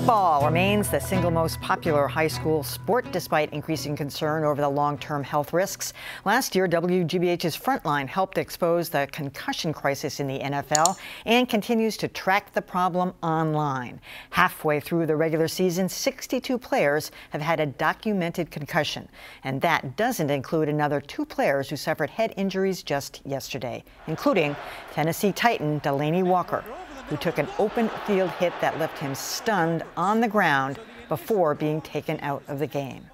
Football remains the single most popular high school sport despite increasing concern over the long-term health risks. Last year, WGBH's Frontline helped expose the concussion crisis in the NFL and continues to track the problem online. Halfway through the regular season, 62 players have had a documented concussion, and that doesn't include another 2 players who suffered head injuries just yesterday, including Tennessee Titan Delanie Walker, who took an open field hit that left him stunned on the ground before being taken out of the game.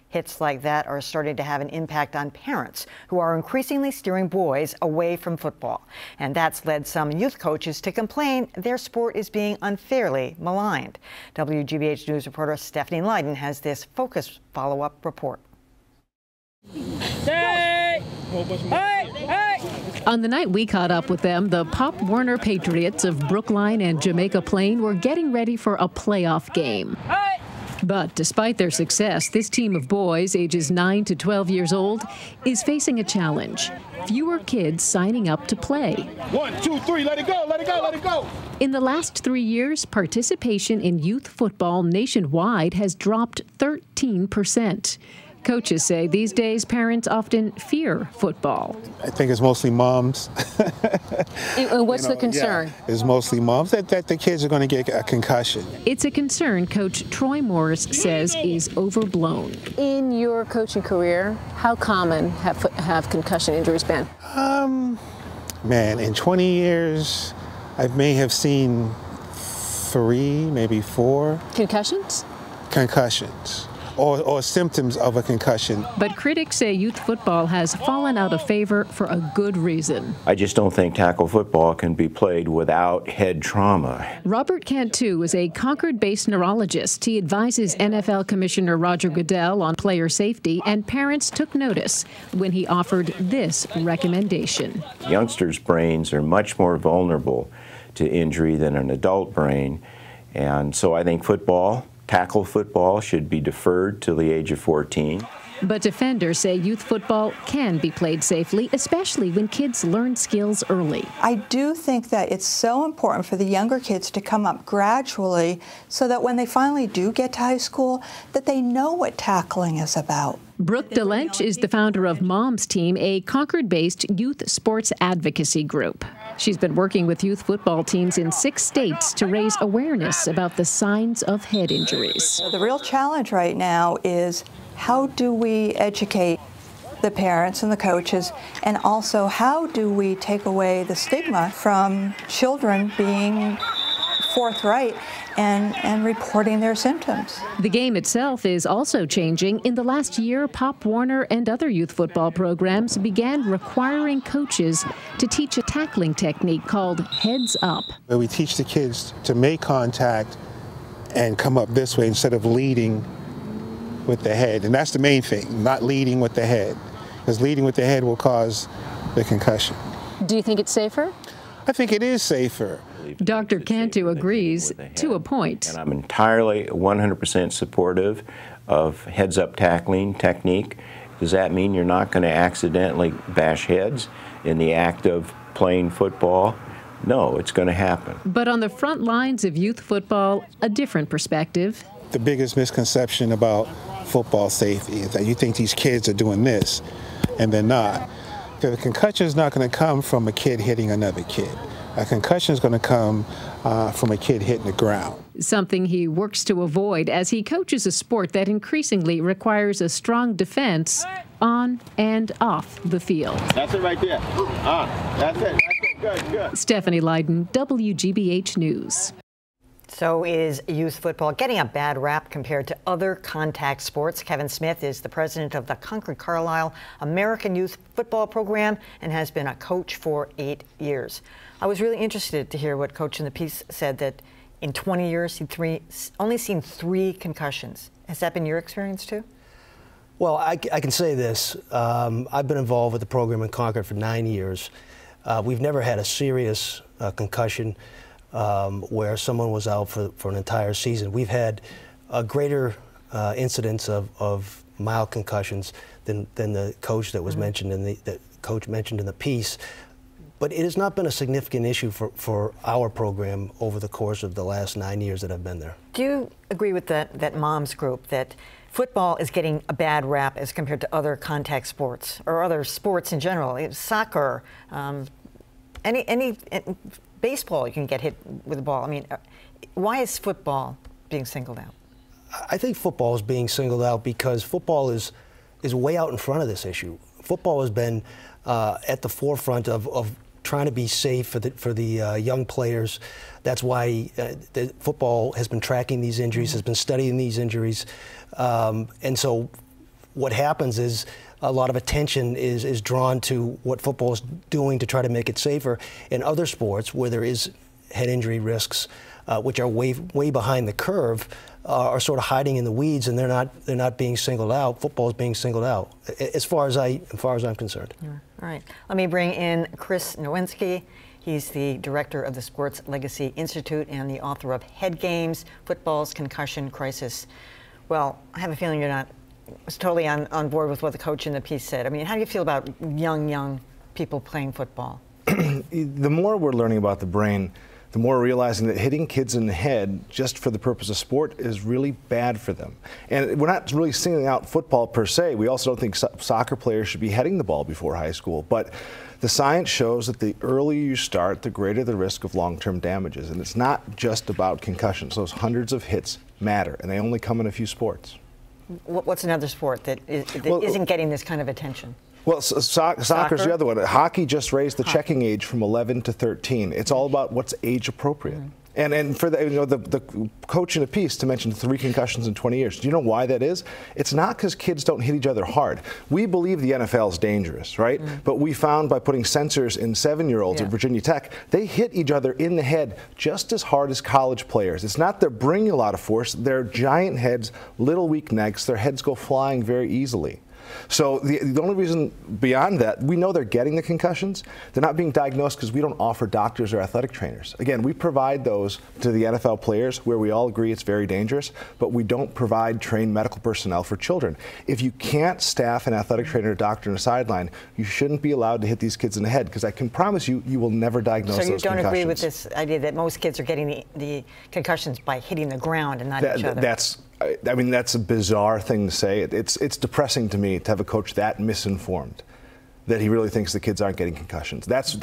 Hits like that are starting to have an impact on parents who are increasingly steering boys away from football. And that's led some youth coaches to complain their sport is being unfairly maligned. WGBH News reporter Stephanie Lydon has this focused follow-up report. On the night we caught up with them, the Pop Warner Patriots of Brookline and Jamaica Plain were getting ready for a playoff game. But despite their success, this team of boys, ages 9 to 12 years old, is facing a challenge. Fewer kids signing up to play. 1, 2, 3, let it go, let it go, let it go. In the last 3 years, participation in youth football nationwide has dropped 13%. Coaches say these days parents often fear football. I think it's mostly moms. And what's the concern? Yeah, it's mostly moms that the kids are going to get a concussion. It's a concern Coach Troy Morris says is overblown. In your coaching career, how common have concussion injuries been? Man, in 20 years, I may have seen 3, maybe 4. Concussions? Concussions. Or symptoms of a concussion. But critics say youth football has fallen out of favor for a good reason. I just don't think tackle football can be played without head trauma. Robert Cantu is a Concord-based neurologist. He advises NFL Commissioner Roger Goodell on player safety, and parents took notice when he offered this recommendation. Youngsters' brains are much more vulnerable to injury than an adult brain, and so I think tackle football should be deferred till the age of 14. But defenders say youth football can be played safely, especially when kids learn skills early. I do think that it's so important for the younger kids to come up gradually so that when they finally do get to high school, that they know what tackling is about. Brooke DeLench is the founder of Mom's Team, a Concord-based youth sports advocacy group. She's been working with youth football teams in 6 states to raise awareness about the signs of head injuries. The real challenge right now is how do we educate the parents and the coaches, and also how do we take away the stigma from children being forthright and reporting their symptoms. The game itself is also changing. In the last year, Pop Warner and other youth football programs began requiring coaches to teach a tackling technique called heads up. Where we teach the kids to make contact and come up this way instead of leading with the head. And that's the main thing, not leading with the head, because leading with the head will cause the concussion. Do you think it's safer? I think it is safer. Dr. Cantu agrees to a point. And I'm entirely 100% supportive of heads-up tackling technique. Does that mean you're not going to accidentally bash heads in the act of playing football? No, it's going to happen. But on the front lines of youth football, a different perspective. The biggest misconception about football safety is that you think these kids are doing this, and they're not. The concussion is not going to come from a kid hitting another kid. A concussion is going to come from a kid hitting the ground. Something he works to avoid as he coaches a sport that increasingly requires a strong defense on and off the field. That's it right there. That's it. Good, good. Stephanie Lydon, WGBH News. So is youth football getting a bad rap compared to other contact sports? Kevin Smith is the president of the Concord Carlisle American Youth Football Program and has been a coach for 8 years. I was really interested to hear what Coach in the piece said, that in 20 years he'd only seen 3 concussions. Has that been your experience too? Well, I can say this. I've been involved with the program in Concord for 9 years. We've never had a serious concussion where someone was out for an entire season. We've had a greater incidence of mild concussions than the coach that was mentioned in the coach mentioned in the piece. But it has not been a significant issue for our program over the course of the last 9 years that I've been there. Do you agree with that moms group that football is getting a bad rap as compared to other contact sports or other sports in general? Soccer, any baseball, you can get hit with a ball. I mean, why is football being singled out? I think football is being singled out because football is way out in front of this issue. Football has been at the forefront of trying to be safe for the young players. That's why the football has been tracking these injuries, has been studying these injuries, and so what happens is a lot of attention is drawn to what football is doing to try to make it safer. In other sports where there is head injury risks, which are way behind the curve, are sort of hiding in the weeds, and they're not being singled out. Football is being singled out, as far as I'm concerned. Yeah. All right. Let me bring in Chris Nowinski. He's the director of the Sports Legacy Institute and the author of Head Games: Football's Concussion Crisis. Well, I have a feeling you're not totally on board with what the coach in the piece said. I mean, how do you feel about young people playing football? The more we're learning about the brain, the more we're realizing that hitting kids in the head just for the purpose of sport is really bad for them. And we're not really singling out football per se. We also don't think soccer players should be heading the ball before high school. But the science shows that the earlier you start, the greater the risk of long-term damages. And it's not just about concussions. Those hundreds of hits matter, and they only come in a few sports. What's another sport that isn't getting this kind of attention? Well, soccer's the other one. Hockey just raised the checking age from 11 to 13. It's all about what's age appropriate. And for the coach in a piece to mention 3 concussions in 20 years. Do you know why that is? It's not because kids don't hit each other hard. We believe the NFL is dangerous, right? But we found by putting sensors in 7-year-olds at Virginia Tech, they hit each other in the head just as hard as college players. It's not they're bringing a lot of force. They're giant heads, little weak necks. Their heads go flying very easily. So the only reason beyond that, we know they're getting the concussions. They're not being diagnosed because we don't offer doctors or athletic trainers. Again, we provide those to the NFL players where we all agree it's very dangerous, but we don't provide trained medical personnel for children. If you can't staff an athletic trainer or doctor on the sideline, you shouldn't be allowed to hit these kids in the head, because I can promise you, you will never diagnose those concussions. So you don't agree with this idea that most kids are getting the concussions by hitting the ground and not each other? I mean, that's a bizarre thing to say. It's depressing to me to have a coach that misinformed, that he really thinks the kids aren't getting concussions. That's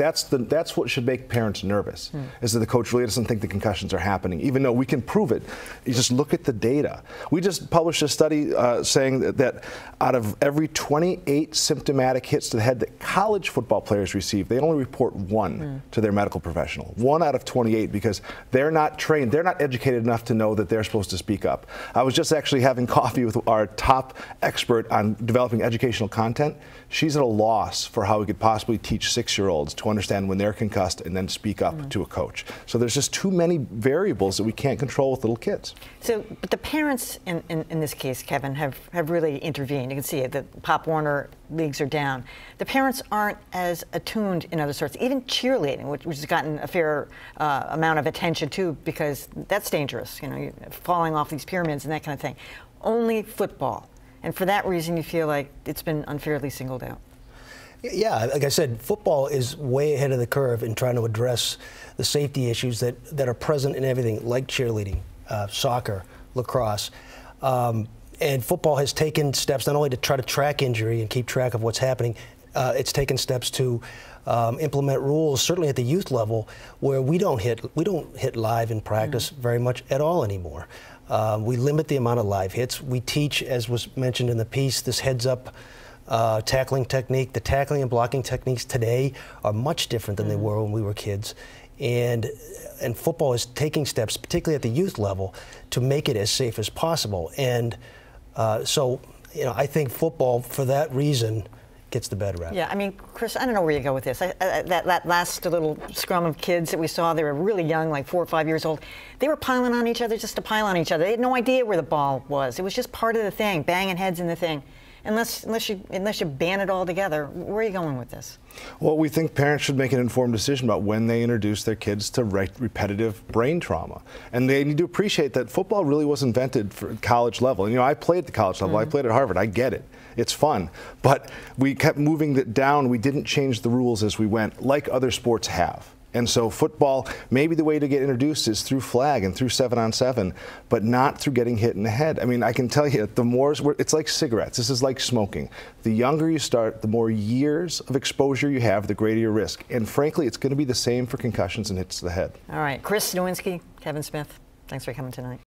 what should make parents nervous, is that the coach really doesn't think the concussions are happening, even though we can prove it. You just look at the data. We just published a study saying that out of every 28 symptomatic hits to the head that college football players receive, they only report 1 to their medical professional. 1 out of 28, because they're not trained, they're not educated enough to know that they're supposed to speak up. I was just actually having coffee with our top expert on developing educational content. She's at a loss for how we could possibly teach 6-year-olds to understand when they're concussed and then speak up to a coach. So there's just too many variables that we can't control with little kids. So, but the parents in this case, Kevin, have really intervened. You can see it, the Pop Warner leagues are down. The parents aren't as attuned in other sorts, even cheerleading, which has gotten a fair amount of attention too, because that's dangerous, you know, falling off these pyramids and that kind of thing. Only football. And for that reason, you feel like it's been unfairly singled out. Yeah, like I said, football is way ahead of the curve in trying to address the safety issues that are present in everything, like cheerleading, soccer, lacrosse. And football has taken steps not only to try to track injury and keep track of what's happening, it's taken steps to implement rules, certainly at the youth level, where we don't hit live in practice very much at all anymore. We limit the amount of live hits. We teach, as was mentioned in the piece, this heads-up tackling technique. The tackling and blocking techniques today are much different than they were when we were kids. And football is taking steps, particularly at the youth level, to make it as safe as possible. And so, you know, I think football, for that reason, gets the bad rap. Yeah, I mean, Chris, I don't know where you go with this. That last little scrum of kids that we saw, they were really young, like 4 or 5 years old. They were piling on each other just to pile on each other. They had no idea where the ball was. It was just part of the thing, banging heads in the thing. unless you ban it altogether. Where are you going with this? Well, we think parents should make an informed decision about when they introduce their kids to repetitive brain trauma. And they need to appreciate that football really was invented for college level. And, you know, I played at the college level. I played at Harvard. I get it. It's fun. But we kept moving it down. We didn't change the rules as we went, like other sports have. And so football, maybe the way to get introduced is through flag and through 7-on-7, but not through getting hit in the head. I mean, I can tell you, the more, it's like cigarettes. This is like smoking. The younger you start, the more years of exposure you have, the greater your risk. And frankly, it's going to be the same for concussions and hits to the head. All right. Chris Nowinski, Kevin Smith, thanks for coming tonight.